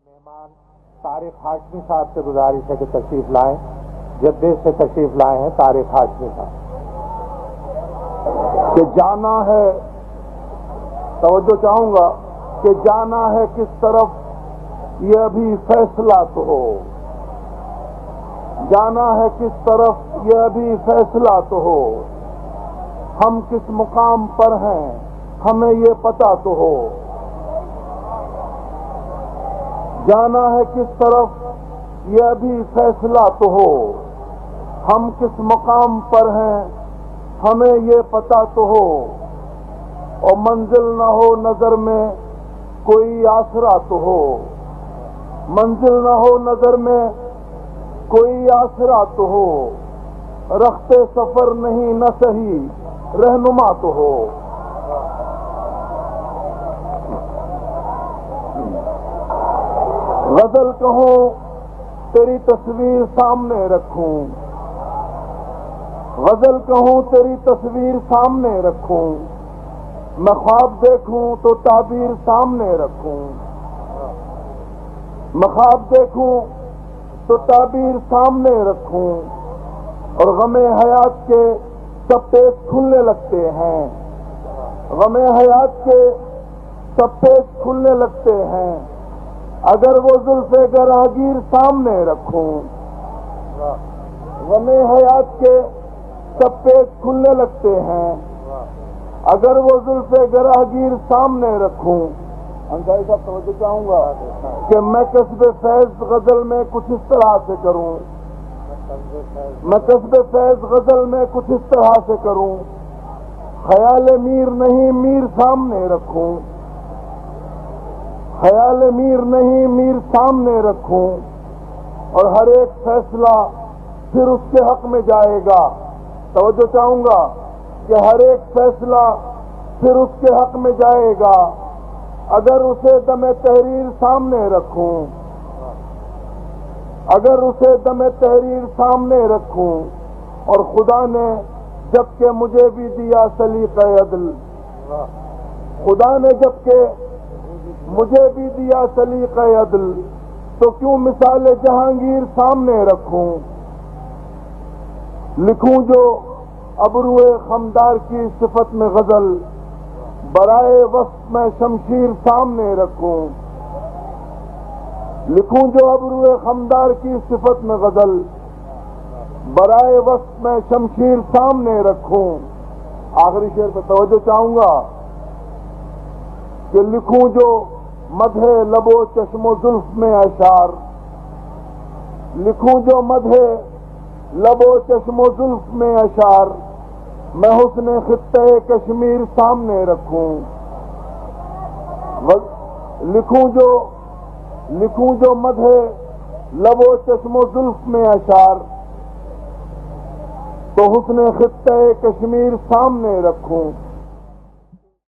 مہمان طارق ہاشمی صاحب سے گزارش ہے کہ تشریف لائیں. جدے سے تشریف لائے ہیں طارق ہاشمی صاحب. کہ جانا ہے، توجہ چاہوں گا کہ جانا ہے کس طرف یہ ابھی فیصلہ تو ہو. جانا ہے کس طرف یہ ابھی فیصلہ تو ہو. ہم کس مقام پر ہیں ہمیں یہ پتہ تو ہو. جانا ہے کس طرف یہ ابھی فیصلہ تو ہو. ہم کس مقام پر ہیں ہمیں یہ پتہ تو ہو. اور منزل نہ ہو نظر میں کوئی آسرا تو ہو. منزل نہ ہو نظر میں کوئی آسرا تو ہو. رختے سفر نہیں نہ صحیح رہنما تو ہو. غزل کہوں تیری تصویر سامنے رکھوں. غزل کہوں تیری تصویر سامنے رکھوں. میں خواب دیکھوں تو تعبیر سامنے رکھوں. میں خواب دیکھوں تو تعبیر سامنے رکھوں. اور غم حیات کے سب پیش کھلنے لگتے ہیں. غم حیات کے سب پیش کھلنے لگتے ہیں. اگر وہ زلف گراگیر سامنے رکھوں. غم حیات کے سب پیش کھلنے لگتے ہیں. اگر وہ زلف گراگیر سامنے رکھوں. انصاری صاحب توجہ چاہوں گا کہ میں کسب فیض غزل میں کچھ اس طرح سے کروں. میں کسب فیض غزل میں کچھ اس طرح سے کروں. خیال میر نہیں میر سامنے رکھوں. خیال میر نہیں میر سامنے رکھوں. اور ہر ایک فیصلہ پھر اس کے حق میں جائے گا. توجہ چاہوں گا کہ ہر ایک فیصلہ پھر اس کے حق میں جائے گا. اگر اسے دم تحریر سامنے رکھوں. اگر اسے دم تحریر سامنے رکھوں. اور خدا نے جب کہ مجھے بھی دیا سلیقہ عدل. خدا نے جب کہ مجھے بھی دیا سلیقہ عدل تو کیوں مثال جہانگیر سامنے رکھوں. لکھوں جو ابرو خمدار کی صفت میں غزل برائے وصف میں شمشیر سامنے رکھوں. لکھوں جو ابرو خمدار کی صفت میں غزل برائے وصف میں شمشیر سامنے رکھوں. آخری شعر پہ توجہ چاہوں گا کہ لکھوں جو مدح لب و چشم و زلف میں اشعار. لکھوں جو مدح لب و چشم و زلف میں اشعار. میں حسن خطہ کشمیر سامنے رکھوں. لکھوں جو مدح لب و چشم و زلف میں اشعار تو حسن خطہ کشمیر سامنے رکھوں.